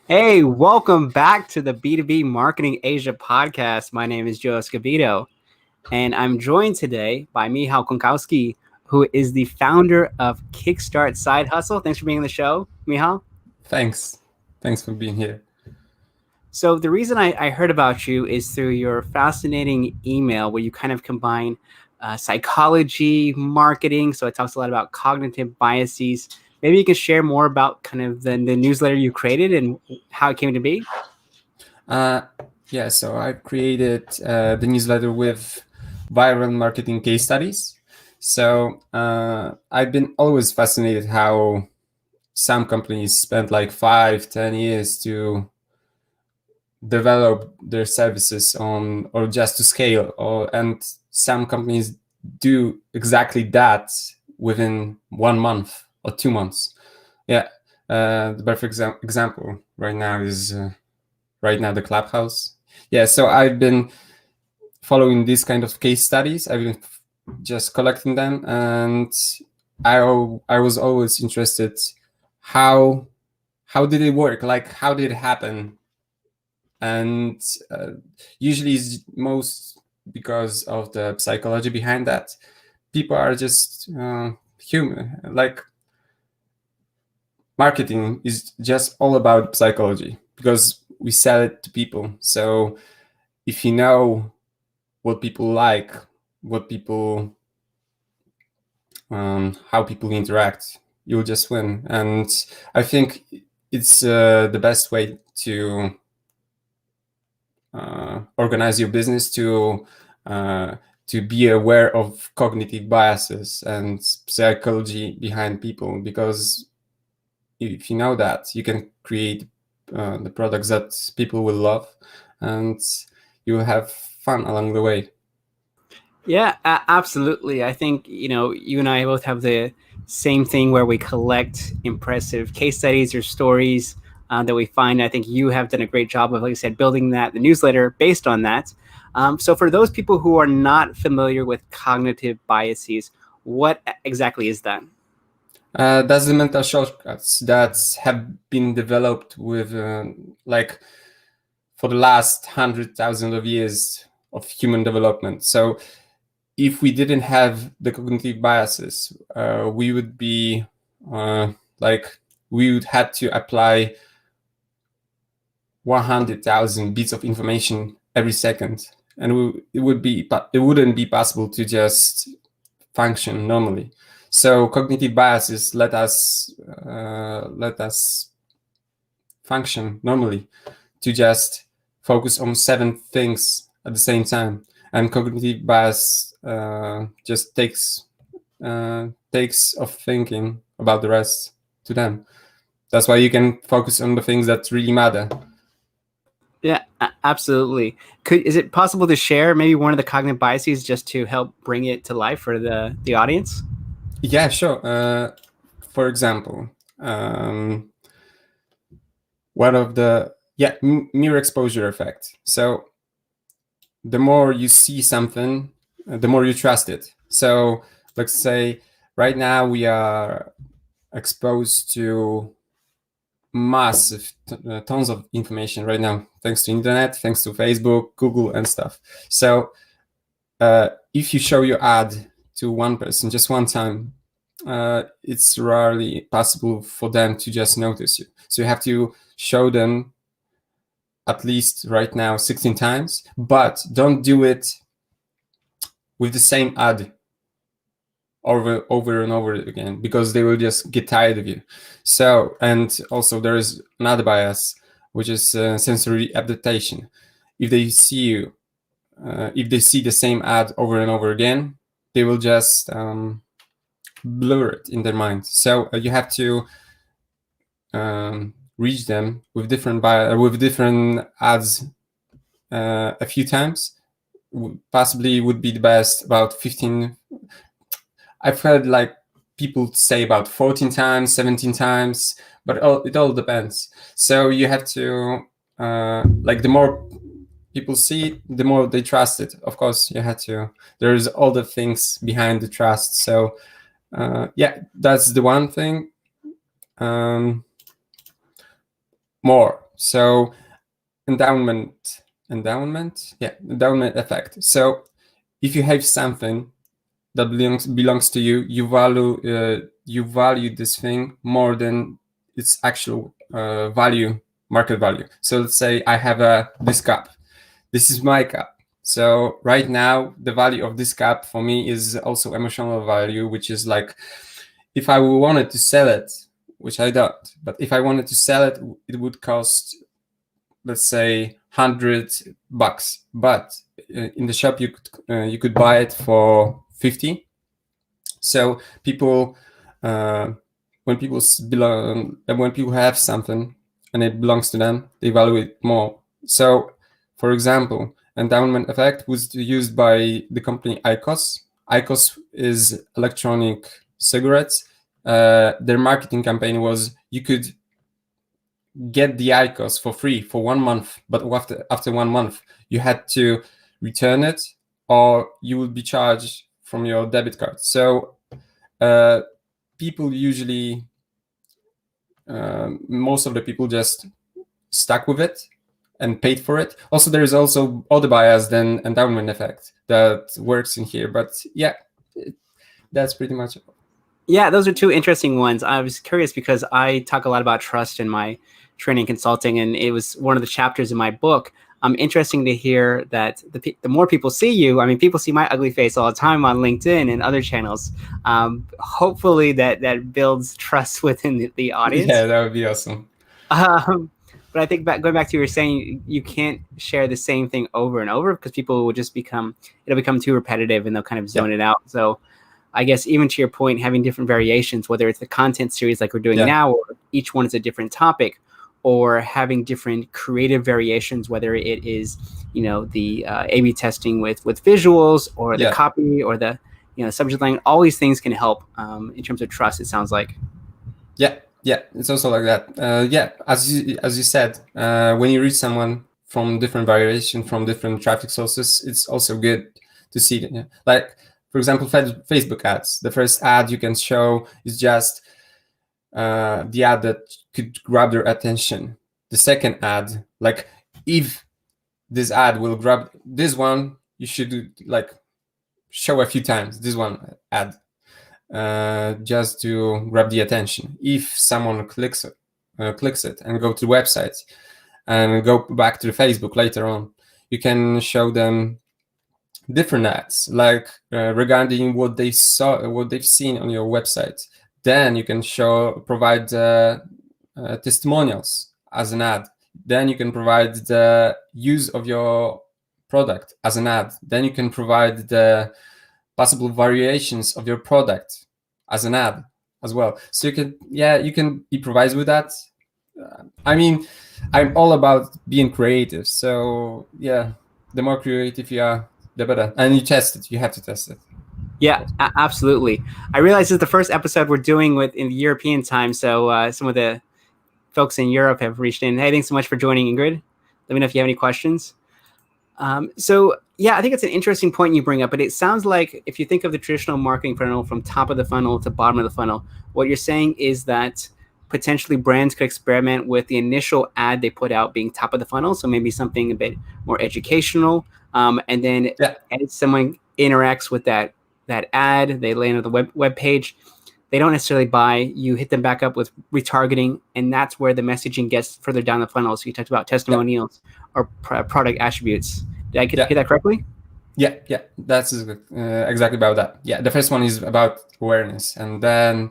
Hey, welcome back to the B2B Marketing Asia podcast. My name is Joe Escobedo, and I'm joined today by Michał Konkowski, who is the founder of Kickstart Side Hustle. Thanks for being on the show, Michał. Thanks. Thanks for being here. So the reason I heard about you is through your fascinating email where you kind of combine psychology, marketing. So it talks a lot about cognitive biases. Maybe you can share more about kind of the newsletter you created and how it came to be. So I created the newsletter with viral marketing case studies. So I've been always fascinated how some companies spend like 5-10 years to develop their services on or just to scale, and some companies do exactly that within 1 month or 2 months. The perfect example right now is the Clubhouse. So I've been following these kind of case studies. I've been just collecting them, and I was always interested how did it work, like how did it happen. And usually it's most because of the psychology behind that. People are just human. Like marketing is just all about psychology because we sell it to people. So if you know what people like, what people, how people interact, you'll just win. And I think it's the best way to organize your business, to be aware of cognitive biases and psychology behind people, because if you know that, you can create the products that people will love, and you will have fun along the way. Yeah, absolutely. I think, you and I both have the same thing where we collect impressive case studies or stories that we find. I think you have done a great job of, like I said, building the newsletter based on that. So for those people who are not familiar with cognitive biases, what exactly is that? That's the mental shortcuts that have been developed with like for the last 100,000 of years of human development. So if we didn't have the cognitive biases, we would be we would have to apply 100,000 bits of information every second, and it wouldn't be possible to just function normally. So cognitive biases let us function normally, to just focus on 7 things at the same time. And cognitive bias just takes off thinking about the rest to them. That's why you can focus on the things that really matter. Yeah, absolutely. Is it possible to share maybe one of the cognitive biases just to help bring it to life for the audience? Yeah, sure. For example, one of the mirror exposure effect. So the more you see something, the more you trust it. So let's say right now we are exposed to massive tons of information right now, thanks to internet, thanks to Facebook, Google, and stuff. So if you show your ad to one person just one time, it's rarely possible for them to just notice you. So you have to show them at least right now 16 times, but don't do it with the same ad over and over again, because they will just get tired of you. So, and also there is another bias, which is sensory adaptation. If they see you, if they see the same ad over and over again, they will just blur it in their mind. So you have to reach them with different ads a few times. Possibly would be the best about 15. I've heard like people say about 14 times, 17 times, but it all depends. So you have to the more people see it, the more they trust it. Of course, you have to. There's all the things behind the trust. So that's the one thing. More. So endowment effect. So if you have something that belongs to you, you value this thing more than its actual market value. So let's say I have this cup. This is my cup. So right now, the value of this cup for me is also emotional value, which is like, if I wanted to sell it, which I don't, but if I wanted to sell it, it would cost, let's say, $100. But in the shop, you could buy it for 50. So people, when people have something and it belongs to them, they value it more. So, for example, endowment effect was used by the company IQOS. IQOS is electronic cigarettes. Their marketing campaign was you could get the IQOS for free for 1 month, but after 1 month, you had to return it or you would be charged from your debit card. So people usually, most of the people just stuck with it and paid for it. Also, there is also other bias than endowment effect that works in here. But yeah, that's pretty much it. Yeah, those are two interesting ones. I was curious because I talk a lot about trust in my training consulting, and it was one of the chapters in my book. Interesting to hear that the more people see you, I mean, people see my ugly face all the time on LinkedIn and other channels. Hopefully that builds trust within the audience. Yeah, that would be awesome. But I think going back to you were saying, you can't share the same thing over and over because people will just it'll become too repetitive and they'll kind of zone it out. So I guess even to your point, having different variations, whether it's the content series like we're doing now, or each one is a different topic, or having different creative variations, whether it is, the A/B testing with visuals, or the copy, or the subject line. All these things can help in terms of trust, it sounds like. Yeah, it's also like that. Yeah, as you said, when you reach someone from different variation, from different traffic sources, it's also good to see that. Yeah. Like, for example, Facebook ads. The first ad you can show is just the ad that could grab their attention. The second ad, like, if this ad will grab this one, you should show a few times this one ad, just to grab the attention. If someone clicks it and go to the website and go back to the Facebook later on, you can show them different ads, like regarding what they saw, what they've seen on your website. Then you can provide testimonials as an ad. Then you can provide the use of your product as an ad. Then you can provide the possible variations of your product as an ad as well. So you can improvise with that. I mean, I'm all about being creative. So yeah, the more creative you are, the better. And you test it. You have to test it. Yeah, absolutely. I realize this is the first episode we're doing in the European time, so some of the folks in Europe have reached in. Hey, thanks so much for joining, Ingrid. Let me know if you have any questions. So yeah, I think it's an interesting point you bring up, but it sounds like if you think of the traditional marketing funnel from top of the funnel to bottom of the funnel, what you're saying is that potentially brands could experiment with the initial ad they put out being top of the funnel. So maybe something a bit more educational. And then as someone interacts with that ad, they land on the web page, they don't necessarily buy, you hit them back up with retargeting, and that's where the messaging gets further down the funnel. So you talked about testimonials or product attributes. Did I hear that correctly? Yeah, that's exactly about that. Yeah, the first one is about awareness, and then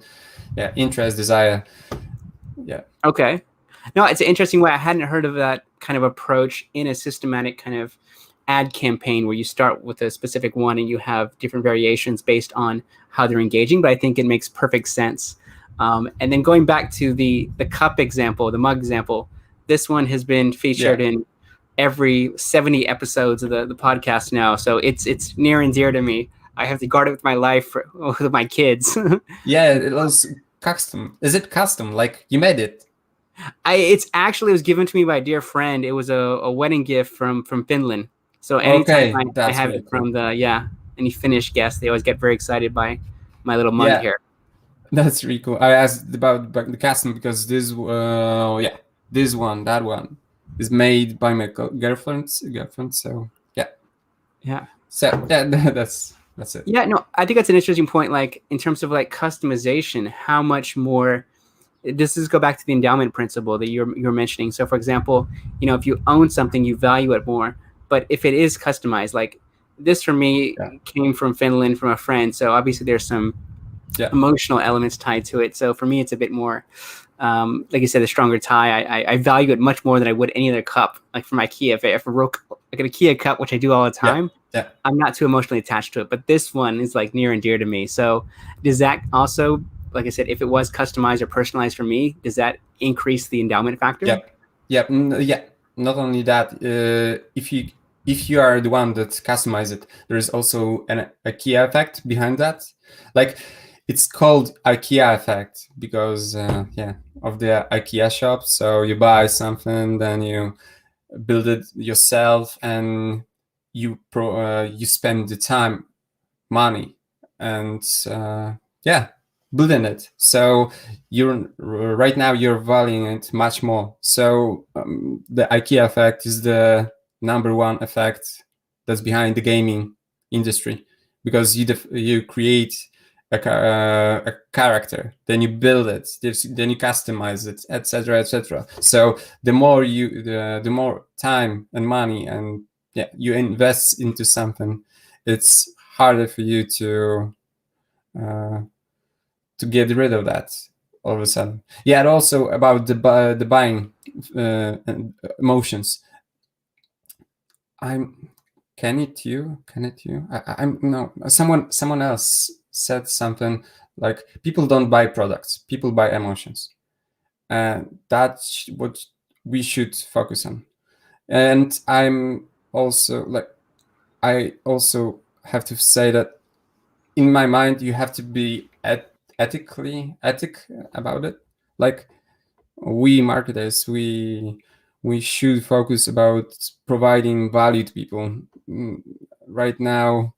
interest, desire. Yeah. Okay. No, it's an interesting way. I hadn't heard of that kind of approach in a systematic kind of ad campaign where you start with a specific one and you have different variations based on how they're engaging, but I think it makes perfect sense. And then going back to the cup example, the mug example, this one has been featured in every 70 episodes of the podcast now. So it's near and dear to me. I have to guard it with my life with my kids. Yeah, it was custom. Is it custom? Like you made it? It was given to me by a dear friend. It was a wedding gift from Finland. So anytime I have it from any Finnish guests, they always get very excited by my little mug here. That's really cool. I asked about the custom because this, this one, that one is made by my girlfriend. So yeah. Yeah. So yeah, that's it. Yeah, no, I think that's an interesting point. Like in terms of like customization, how much more this is go back to the endowment principle that you're mentioning. So, for example, if you own something, you value it more. But if it is customized, like this for me Yeah. came from Finland from a friend, so obviously there's some Yeah. emotional elements tied to it. So for me, it's a bit more, like you said, a stronger tie. I value it much more than I would any other cup. Like from IKEA, if I broke like an IKEA cup, which I do all the Yeah. time, Yeah. I'm not too emotionally attached to it. But this one is like near and dear to me. So does that also, like I said, if it was customized or personalized for me, does that increase the endowment factor? Yep. Yep. Yeah. Not only that, if you are the one that customize it, there is also an IKEA effect behind that. Like it's called IKEA effect because of the IKEA shop. So you buy something, then you build it yourself, and you spend the time, money, and building it. So you're right now you're valuing it much more. So the IKEA effect is the number one effect that's behind the gaming industry, because you create a character, then you build it, then you customize it, etc., etc. So the more time and money and you invest into something, it's harder for you uh, to get rid of that all of a sudden. Yeah, and also about the buying emotions. I'm can it you? I'm no someone else said something like people don't buy products, people buy emotions, and that's what we should focus on. And I'm also like I also have to say that in my mind you have to be ethic about it. Like we marketers, we should focus about providing value to people. Right now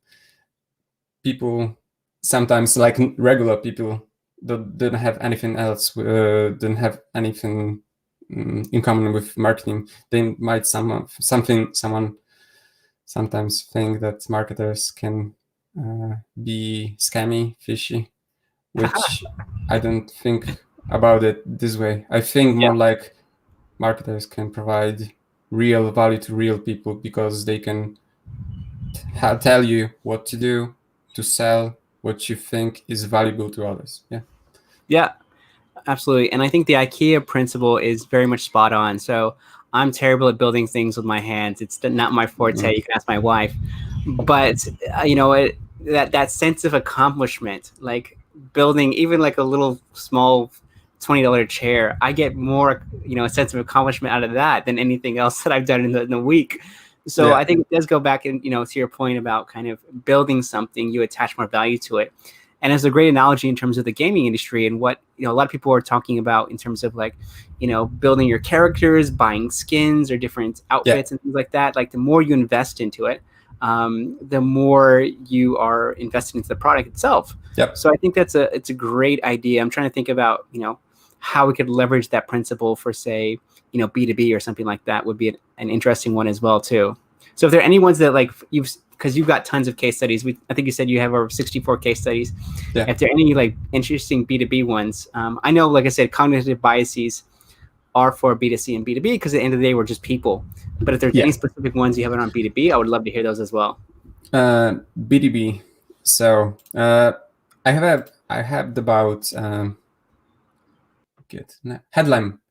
people sometimes, like regular people, don't have anything else, don't have anything in common with marketing. They might someone sometimes think that marketers can be scammy, fishy, which I don't think about it this way. I think Yeah. more like marketers can provide real value to real people, because they can tell you what to do to sell what you think is valuable to others. Yeah. Yeah, absolutely. And I think the IKEA principle is very much spot on. So I'm terrible at building things with my hands. It's not my forte. You can ask my wife. But that sense of accomplishment, like building even like a little small $20 chair, I get more a sense of accomplishment out of that than anything else that I've done in the week. So Yeah. I think it does go back and to your point about kind of building something, you attach more value to it. And it's a great analogy in terms of the gaming industry and what a lot of people are talking about in terms of like building your characters, buying skins or different Yeah. outfits and things like that. Like the more you invest into it, the more you are investing into the product itself. Yep. So I think it's a great idea. I'm trying to think about how we could leverage that principle for, say, B2B or something like that would be an interesting one as well too. So if there are any ones that like because you've got tons of case studies. I think you said you have over 64 case studies. Yeah. If there are any like interesting B2B ones, I know, like I said, cognitive biases are for B2C and B2B because at the end of the day, we're just people. But if there's any specific ones you have on B2B, I would love to hear those as well. B2B. So I have about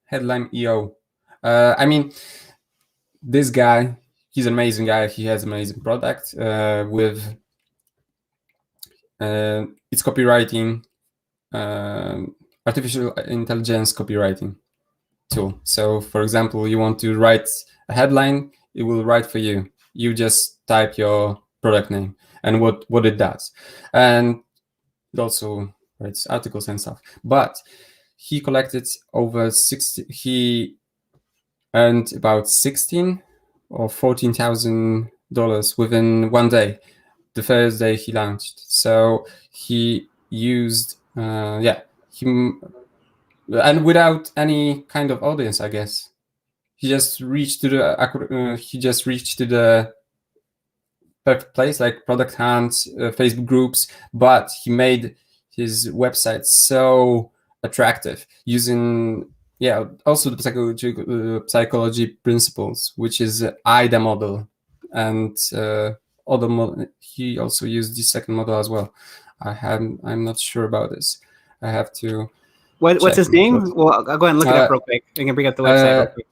headline EO. I mean, this guy, he's an amazing guy. He has amazing product with it's copywriting, artificial intelligence copywriting tool. So, for example, you want to write a headline, it will write for you. You just type your product name and what it does, and it also writes articles and stuff. But he collected over 60. He earned about 16 or $14,000 within one day, the first day he launched. So he used he and without any kind of audience, I guess. He just reached to the perfect place, like product hunts, Facebook groups, but he made his website so attractive using also the psychology principles, which is IDA model, and other model. He also used the second model as well. I'm not sure about this. I have to What's check. his name? Well, I'll go ahead and look it up real quick. We can bring up the website real quick.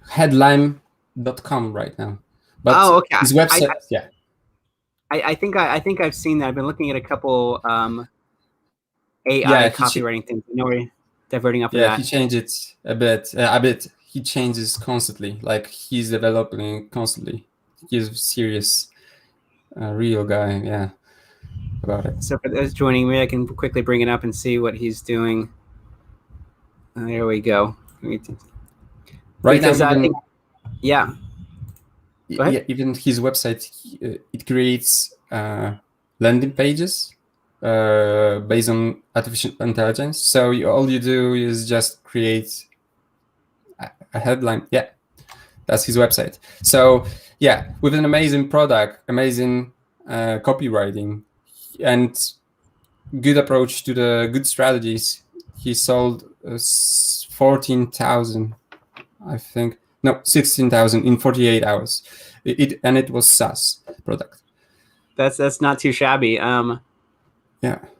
Headlime.com right now. But okay. his website, I think I've seen that. I've been looking at a couple AI copywriting things. I know we're diverting off of that. He changed it a bit. He changes constantly. Like he's developing constantly. He's a serious, real guy. Yeah, about it. So for those joining me, I can quickly bring it up and see what he's doing. There we go. Right because now, even, yeah. Go ahead. Yeah, even his website, it creates landing pages based on artificial intelligence. So all you do is just create a headline. Yeah, that's his website. So yeah, with an amazing product, amazing copywriting, and good approach to the good strategies, he sold 14,000, I think. No, 16,000 in 48 hours. It was SAS product. That's not too shabby. Yeah.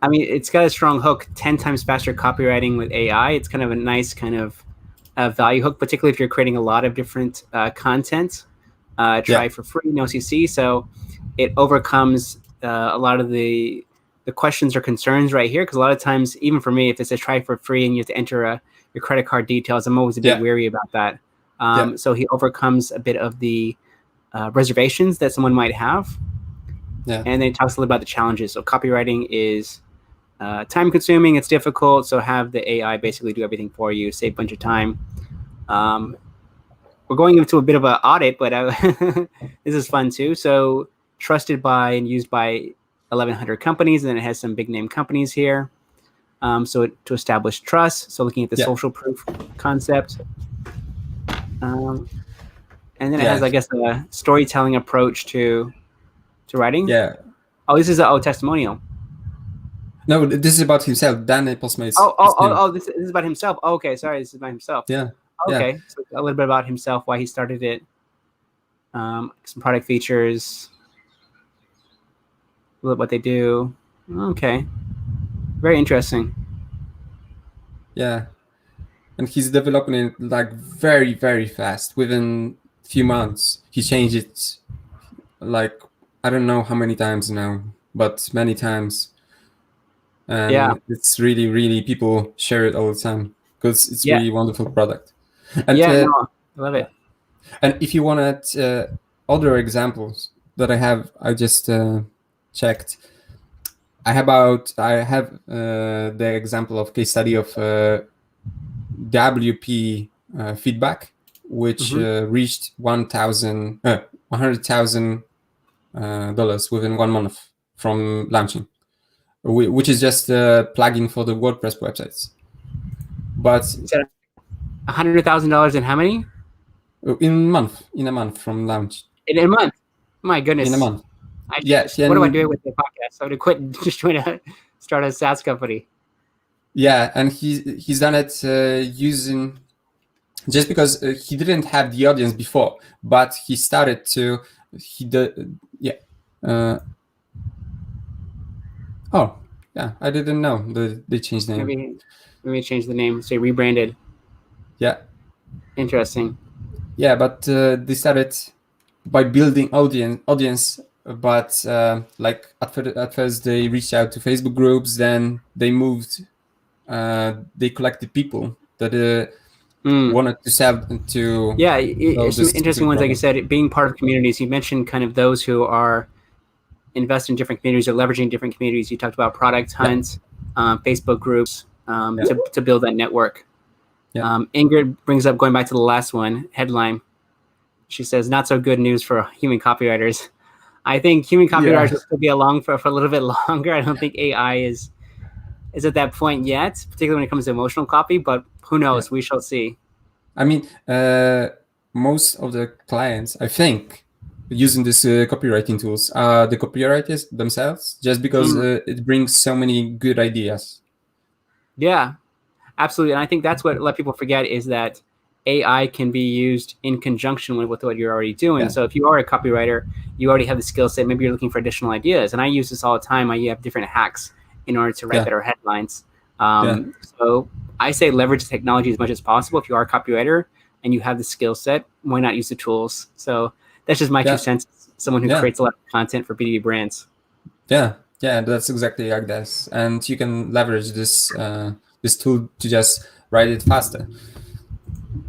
I mean, it's got a strong hook. 10 times faster copywriting with AI. It's kind of a nice kind of value hook, particularly if you're creating a lot of different content. Try for free, no CC. So it overcomes a lot of the questions or concerns right here. Because a lot of times, even for me, if it says try for free and you have to enter your credit card details, I'm always a bit weary about that. So he overcomes a bit of the reservations that someone might have. Yeah. And then it talks a little about the challenges. So copywriting is time consuming, it's difficult. So have the AI basically do everything for you, save a bunch of time. We're going into a bit of an audit, but this is fun too. So trusted by and used by 1,100 companies, and then it has some big name companies here. So to establish trust. So looking at the social proof concept. And then it has, I guess, a storytelling approach to writing. Yeah. Oh, this is a testimonial. No, this is about himself. Dan Postmates. This is about himself. Oh, okay, sorry, this is about himself. Yeah. Okay, so a little bit about himself, why he started it, some product features, a little what they do. Okay, very interesting. Yeah, and he's developing it like very, very fast. Within a few months, he changed it like I don't know how many times now, but many times. And it's really, really, people share it all the time because it's really wonderful product. And I love it. And if you wanted other examples that I just checked. I have the example of case study of WP feedback, which reached $100,000 within 1 month from launching, which is just a plugin for the WordPress websites. But $100,000 in how many? In a month from launch. In a month? My goodness. In a month. What do I do with the podcast? I would have quit and just trying to start a SaaS company. Yeah, and he's done it using just because he didn't have the audience before, but he started to. I didn't know they changed the name. Maybe change the name. Say rebranded. Yeah. Interesting. Yeah, but they started by building audience. But like at first they reached out to Facebook groups, then they moved. They collected people that wanted to sell to. Yeah, some interesting ones, like you said, being part of communities. You mentioned kind of those who are investing in different communities or leveraging different communities. You talked about product hunts, Facebook groups to build that network. Yeah. Ingrid brings up, going back to the last one, headline. She says, not so good news for human copywriters. I think human copywriters will still be along for a little bit longer. I don't think AI is is at that point yet, particularly when it comes to emotional copy. But who knows? Yeah. We shall see. I mean, most of the clients, I think, using these copywriting tools are the copywriters themselves, just because Mm, it brings so many good ideas. yeah, absolutely. And I think that's what a lot of people forget is that AI can be used in conjunction with what you're already doing. Yeah, So if you are a copywriter, you already have the skill set. Maybe you're looking for additional ideas. And I use this all the time. I have different hacks in order to write yeah, better headlines. yeah, So I say leverage technology as much as possible. If you are a copywriter and you have the skill set, why not use the tools? So that's just my two yeah, cents. Someone who yeah, creates a lot of content for B2B brands. yeah, yeah. That's exactly like this, and you can leverage this tool to just write it faster.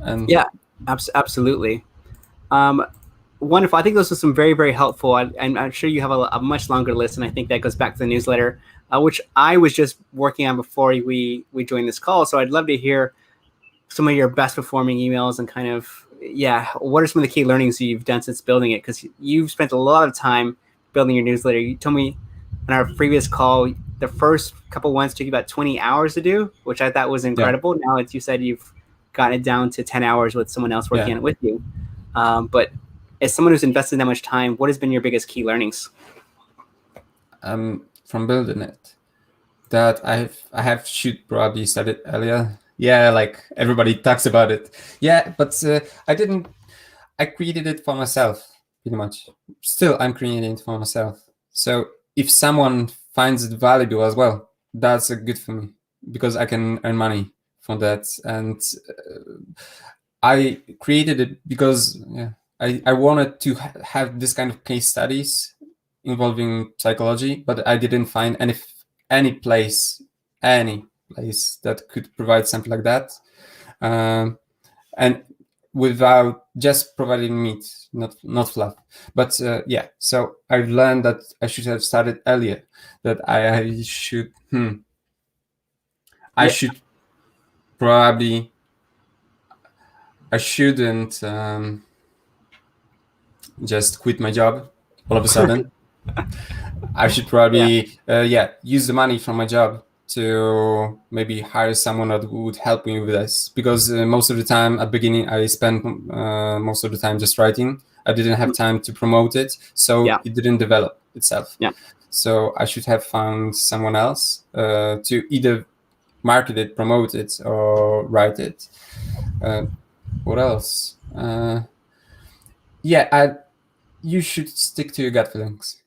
And Yeah, absolutely. Um, Wonderful. I think those are some very, very helpful. I'm sure you have a much longer list, and I think that goes back to the newsletter, which I was just working on before we joined this call. So I'd love to hear some of your best performing emails and kind of, yeah, what are some of the key learnings you've done since building it? Because you've spent a lot of time building your newsletter. You told me in our previous call the first couple ones took you about 20 hours to do, which I thought was yeah, incredible. Now you said you've gotten it down to 10 hours with someone else working yeah. on it with you. But as someone who's invested that much time, what has been your biggest key learnings? From building it, that I have should probably said it earlier. Yeah, like everybody talks about it. Yeah, but I didn't. I created it for myself, pretty much. Still, I'm creating it for myself. So if someone finds it valuable as well, that's good for me because I can earn money from that. And I created it because I wanted to have this kind of case studies involving psychology, but I didn't find any place any place that could provide something like that. And without just providing meat, not fluff. But so I've learned that I should have started earlier. That I should I Yeah, should probably I shouldn't just quit my job all of a sudden. I should yeah, probably use the money from my job to maybe hire someone that would help me with this, because most of the time at the beginning I spent most of the time just writing. I didn't have time to promote it, so yeah, it didn't develop itself. yeah. So I should have found someone else to either market it, promote it, or write it. What else? You should stick to your gut feelings,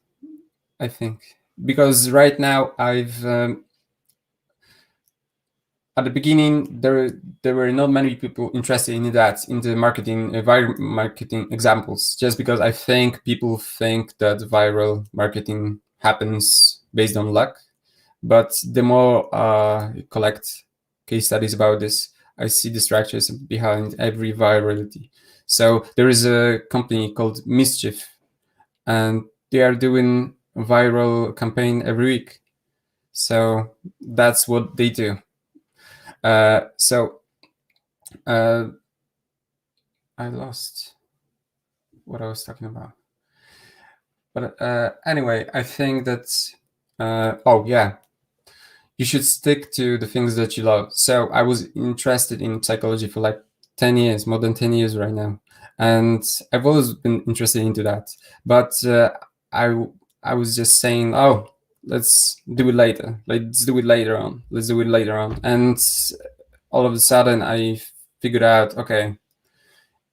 I think, because right now I've at the beginning there were not many people interested in that, in the viral marketing examples, just because I think people think that viral marketing happens based on luck. But the more I collect case studies about this, I see the structures behind every virality. So there is a company called Mischief, and they are doing a viral campaign every week. So that's what they do. So I lost what I was talking about. But anyway, I think that you should stick to the things that you love. So I was interested in psychology for like 10 years, more than 10 years right now. And I've always been interested into that. But I I was just saying, oh, let's do it later. Let's do it later on. Let's do it later on. And all of a sudden I figured out, okay,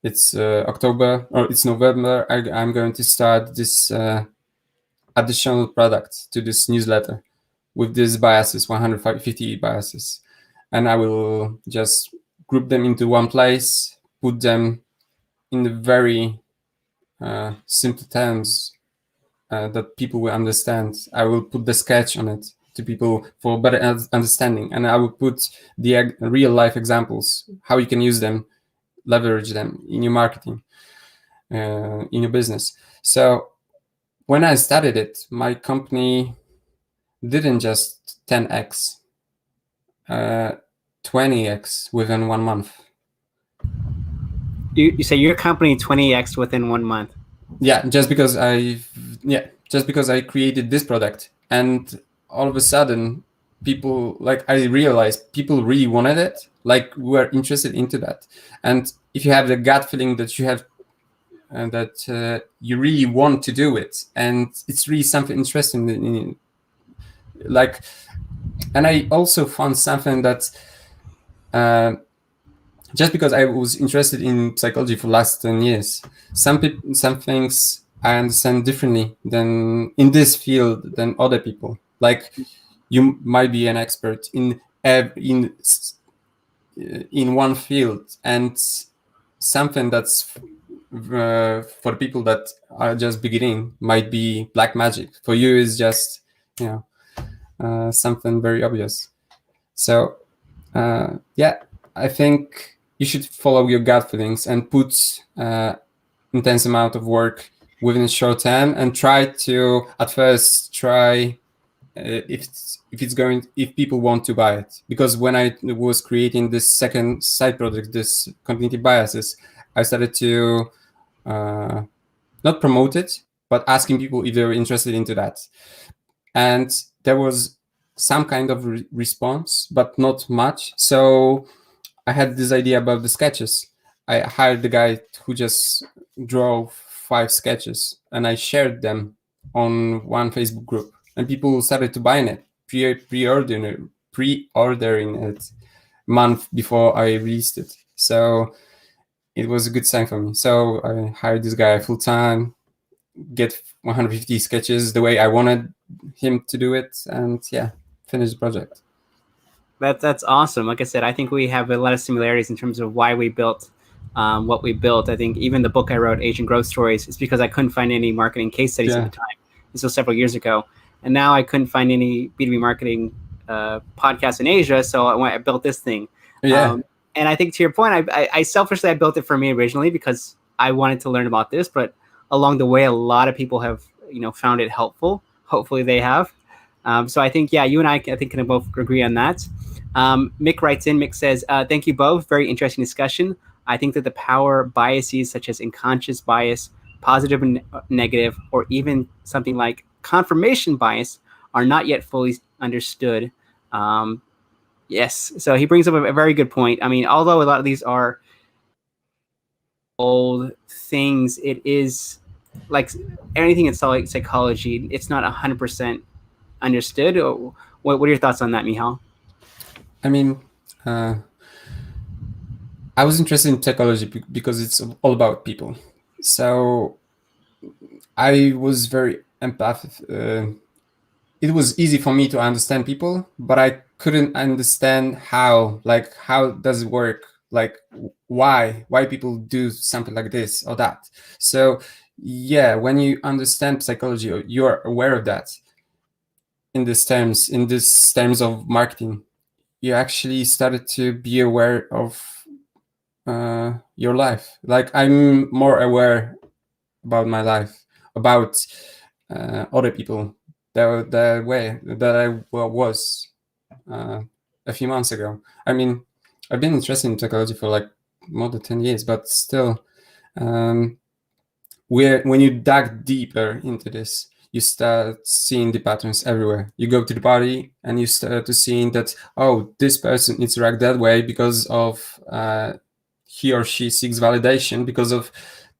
it's October or it's November. I'm going to start this additional product to this newsletter with these biases, 150 biases. And I will just group them into one place, put them in the very simple terms that people will understand. I will put the sketch on it to people for better understanding. And I will put the real life examples, how you can use them, leverage them in your marketing, in your business. So when I started it, my company didn't just 10x, 20x within 1 month. You say your company 20x within 1 month. Yeah, just because I created this product, and all of a sudden people, like, I realized people really wanted it, like were interested into that. And if you have the gut feeling that you have you really want to do it, and it's really something interesting like. And I also found something that uh, just because I was interested in psychology for the last 10 years, some things I understand differently than in this field than other people. Like, you might be an expert in one field, and something that's for people that are just beginning might be black magic. For you, is just, something very obvious. So yeah, I think you should follow your gut feelings and put intense amount of work within a short time, and try to at first try if people want to buy it. Because when I was creating this second side project, this cognitive biases, I started to not promote it, but asking people if they were interested into that. And there was some kind of response, but not much. So I had this idea about the sketches. I hired the guy who just drew 5 sketches, and I shared them on one Facebook group, and people started to buy it, pre-ordering it month before I released it. So it was a good sign for me. So I hired this guy full time, get 150 sketches the way I wanted him to do it, and yeah, finish the project. That's awesome. Like I said, I think we have a lot of similarities in terms of why we built what we built. I think even the book I wrote, Asian Growth Stories, is because I couldn't find any marketing case studies at the time. This was several years ago, and now I couldn't find any B2B marketing podcasts in Asia, so I built this thing. Yeah. And I think, to your point, I selfishly, I built it for me originally because I wanted to learn about this, but along the way, a lot of people have found it helpful. Hopefully, they have. So I think, yeah, you and I think can both agree on that. Mick writes in. Mick says, "Thank you both. Very interesting discussion. I think that the power biases such as unconscious bias, positive and negative, or even something like confirmation bias are not yet fully understood." Yes. So he brings up a very good point. I mean, although a lot of these are old things, it is like anything in psychology. It's not 100% understood. What are your thoughts on that, Michal? I mean, I was interested in psychology because it's all about people. So I was very empathic. It was easy for me to understand people, but I couldn't understand how does it work? Like, why people do something like this or that. So yeah, when you understand psychology, you're aware of that in this terms of marketing, you actually started to be aware of your life. Like, I'm more aware about my life, about other people, the way that I was a few months ago. I mean, I've been interested in psychology for like more than 10 years, but still, when you dug deeper into this, you start seeing the patterns everywhere. You go to the party and you start to seeing that, oh, this person interacts that way because of he or she seeks validation because of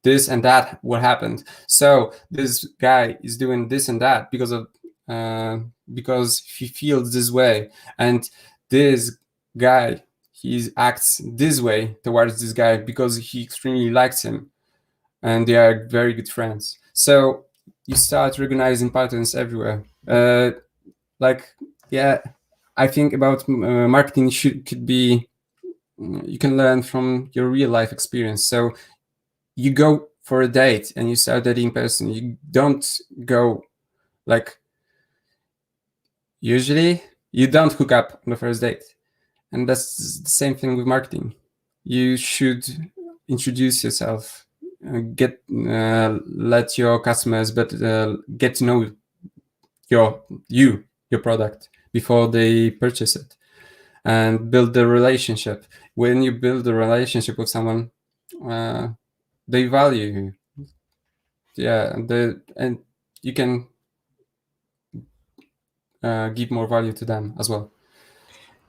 this and that what happened. So this guy is doing this and that because he feels this way, and this guy, he acts this way towards this guy because he extremely likes him, and they are very good friends. So you start recognizing patterns everywhere. Like, yeah, I think about marketing could be, you can learn from your real life experience. So you go for a date and you start dating person. You don't go, like, usually you don't hook up on the first date, and that's the same thing with marketing. You should introduce yourself, let your customers get to know your product before they purchase it, and build the relationship. When you build a relationship with someone, they value you. Yeah, and you can give more value to them as well.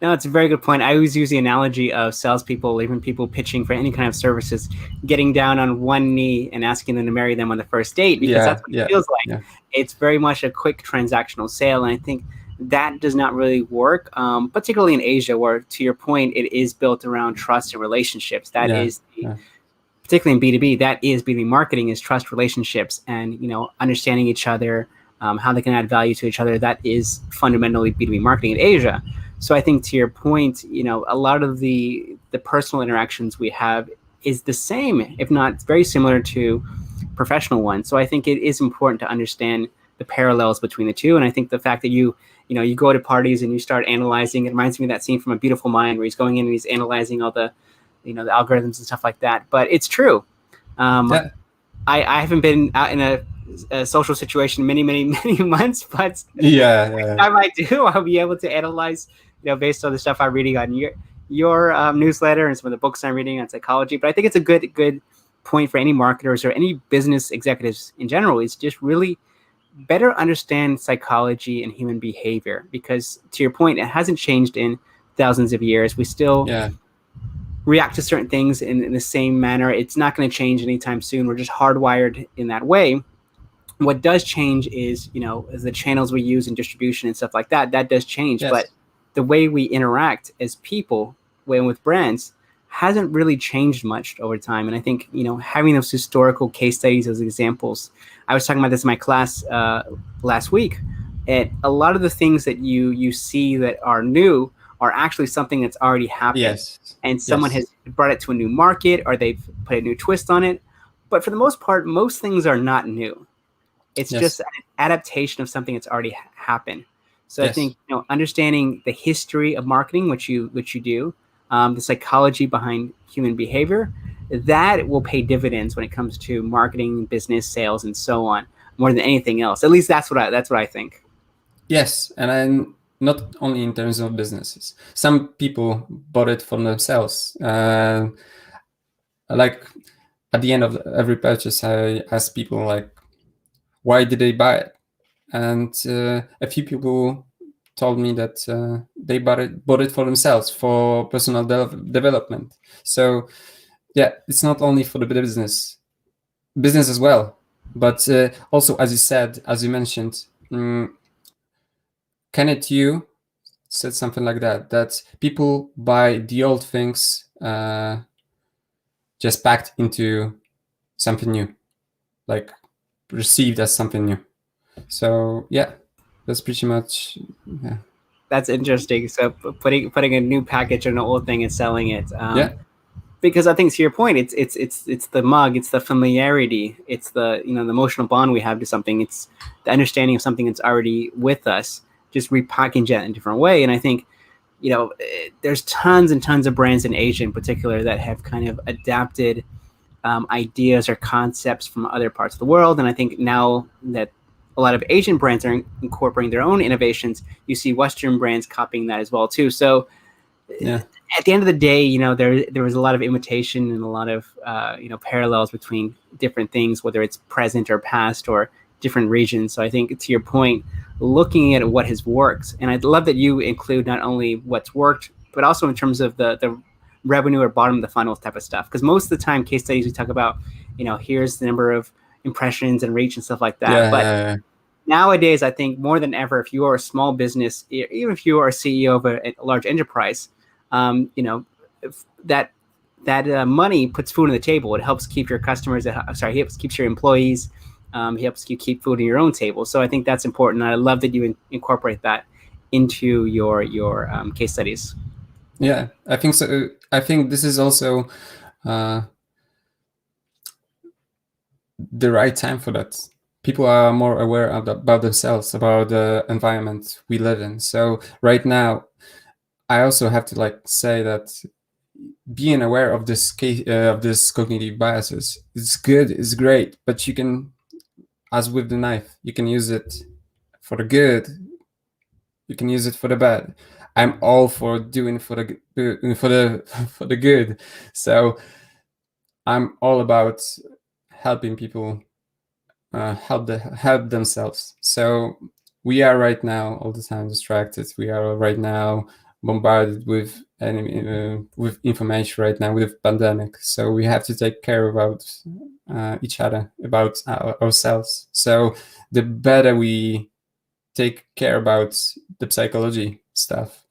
No, it's a very good point. I always use the analogy of salespeople, even people pitching for any kind of services, getting down on one knee and asking them to marry them on the first date, because that's Yeah, what it yeah, feels like. yeah, It's very much a quick transactional sale. And I think that does not really work, particularly in Asia, where, to your point, it is built around trust and relationships. That yeah, is the, yeah, particularly in B2B, that is B2B marketing, is trust relationships and, understanding each other, how they can add value to each other. That is fundamentally B2B marketing in Asia. So I think, to your point, a lot of the personal interactions we have is the same, if not very similar to professional ones. So I think it is important to understand the parallels between the two. And I think the fact that you go to parties and you start analyzing, it reminds me of that scene from A Beautiful Mind, where he's going in and he's analyzing all the algorithms and stuff like that. But it's true. Um, yeah, I haven't been out in a social situation many, many, many months, but yeah, next yeah. time I do, I'll be able to analyze, based on the stuff I'm reading on your newsletter and some of the books I'm reading on psychology. But I think it's a good point for any marketers or any business executives in general, is just really better understand psychology and human behavior, because, to your point, it hasn't changed in thousands of years. We still Yeah. react to certain things in the same manner. It's not going to change anytime soon. We're just hardwired in that way. What does change is, the channels we use in distribution and stuff like that. That does change, but Yes. the way we interact as people when with brands hasn't really changed much over time. And I think, having those historical case studies as examples. I was talking about this in my class last week. And a lot of the things that you see that are new are actually something that's already happened, Yes. and someone Yes. has brought it to a new market, or they've put a new twist on it. But for the most part, most things are not new. It's just Yes. an adaptation of something that's already happened. So I Yes. think, understanding the history of marketing, which you do, the psychology behind human behavior, that will pay dividends when it comes to marketing, business, sales, and so on, more than anything else. At least that's what I think. Yes. And I'm not only in terms of businesses. Some people bought it for themselves. Like at the end of every purchase, I ask people like, why did they buy it? And a few people told me that they bought it for themselves for personal development. So yeah, it's not only for the business as well, but also, as you said, as you mentioned, Kenneth Yu said something like that people buy the old things just packed into something new, like received as something new. So yeah, that's pretty much, yeah. That's interesting. So putting a new package on an old thing and selling it. Yeah. Because I think, to your point, it's the mug, it's the familiarity, it's the emotional bond we have to something, it's the understanding of something that's already with us, just repackage it in a different way. And I think, there's tons and tons of brands in Asia in particular that have kind of adapted ideas or concepts from other parts of the world. And I think now that a lot of Asian brands are incorporating their own innovations, you see Western brands copying that as well too. So Yeah. at the end of the day, there was a lot of imitation and a lot of parallels between different things, whether it's present or past or different regions. So I think, to your point, looking at what has worked, and I'd love that you include not only what's worked, but also in terms of the revenue or bottom of the funnel type of stuff. Because most of the time, case studies we talk about, here's the number of impressions and reach and stuff like that. Yeah. But Yeah. nowadays, I think more than ever, if you are a small business, even if you are a CEO of a large enterprise, if that money puts food on the table. It helps keep your customers. Sorry, it keeps your employees. It helps you keep food on your own table. So I think that's important. I love that you incorporate that into your case studies. Yeah, I think so. I think this is also uh, the right time for that. People are more aware about themselves, about the environment we live in. So right now, I also have to like say that being aware of this case of this cognitive biases is good, is great, but you can, as with the knife, you can use it for the good, you can use it for the bad. I'm all for doing for the for the good. So I'm all about helping people help themselves. So we are right now all the time distracted. We are right now bombarded with information right now with pandemic. So we have to take care about each other, about ourselves. So the better we take care about the psychology stuff,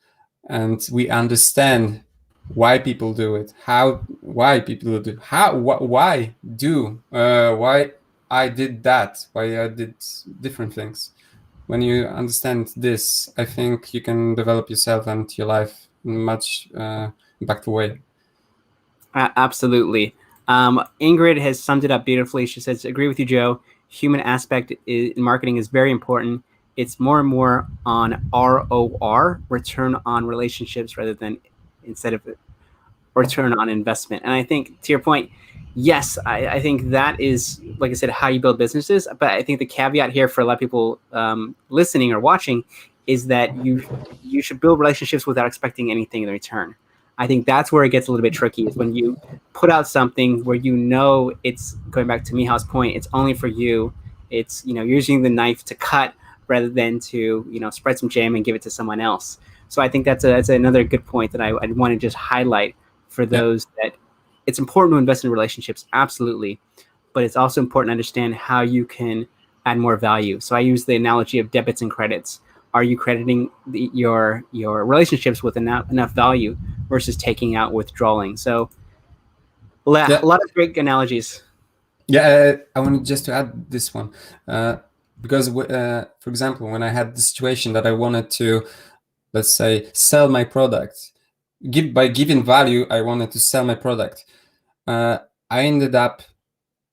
and we understand why people do it, why people do, why I did that, why I did different things. When you understand this, I think you can develop yourself and your life in much impactful way. Absolutely. Ingrid has summed it up beautifully. She says, agree with you, Joe. Human aspect in marketing is very important. It's more and more on ROR, return on relationships, rather than instead of return on investment. And I think, to your point, yes, I think that is, like I said, how you build businesses. But I think the caveat here for a lot of people listening or watching is that you should build relationships without expecting anything in return. I think that's where it gets a little bit tricky, is when you put out something where you know it's, going back to Mihal's point, it's only for you. It's, you're using the knife to cut rather than to, spread some jam and give it to someone else. So I think that's another good point that I'd want to just highlight for those that it's important to invest in relationships, absolutely. But it's also important to understand how you can add more value. So I use the analogy of debits and credits. Are you crediting your relationships with enough value versus taking out withdrawing? So a lot of great analogies. Yeah, I wanted just to add this one, because for example, when I had the situation that I wanted to, let's say, sell my product, by giving value, I wanted to sell my product. I ended up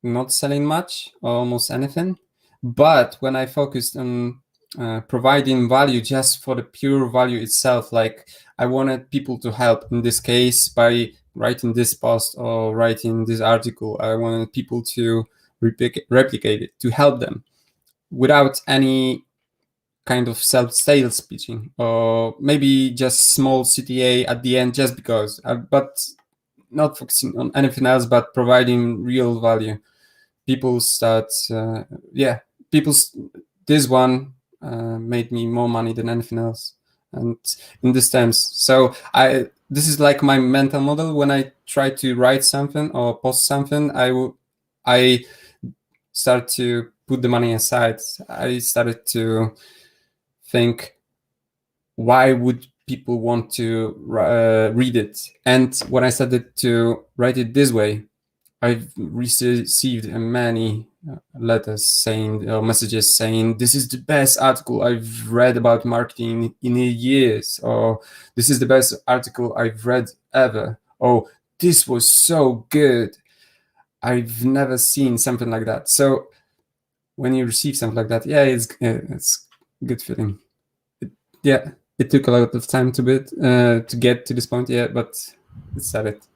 not selling much, almost anything. But when I focused on providing value just for the pure value itself, like I wanted people to help, in this case, by writing this post or writing this article, I wanted people to replicate it, to help them without any kind of self-sales pitching, or maybe just small CTA at the end just because, but not focusing on anything else, but providing real value. People start, this one made me more money than anything else, and in this terms. So this is like my mental model. When I try to write something or post something, I start to put the money aside. I started to think, why would people want to read it? And when I started to write it this way, I've received many letters saying, or messages saying, this is the best article I've read about marketing in years, or this is the best article I've read ever. Oh, this was so good. I've never seen something like that. So when you receive something like that, it's a good feeling. It took a lot of time to get to this point, but it's said it.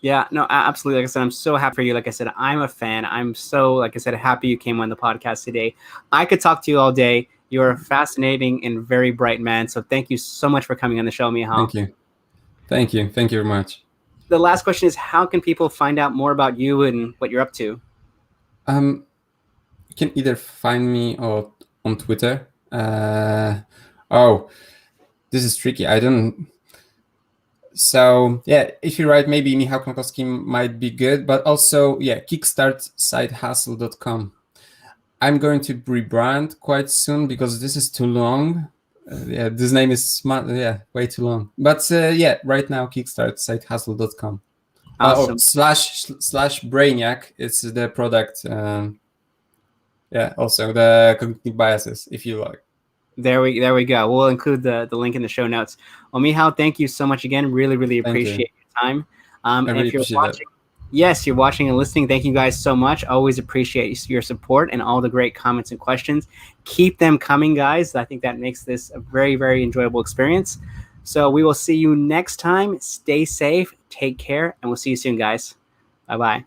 Yeah, no, absolutely. Like I said, I'm so happy for you. Like I said, I'm a fan. I'm so, like I said, happy you came on the podcast today. I could talk to you all day. You're a fascinating and very bright man. So thank you so much for coming on the show, Mihal. Thank you very much. The last question is, how can people find out more about you and what you're up to? You can either find me on Twitter. This is tricky. I don't. So if you write, maybe Michał Krakowski might be good, but also kickstartsidehustle.com. I'm going to rebrand quite soon because this is too long. This name is smart. Way too long. But right now kickstartsidehustle.com. Awesome. / Brainiac. It's the product. Also the cognitive biases, if you like. There we go. We'll include the link in the show notes. Well, Michał, thank you so much again. Really, really appreciate your time. I really if you're appreciate watching, yes, you're watching and listening, thank you guys so much. Always appreciate your support and all the great comments and questions. Keep them coming, guys. I think that makes this a very, very enjoyable experience. So we will see you next time. Stay safe, take care, and we'll see you soon, guys. Bye-bye.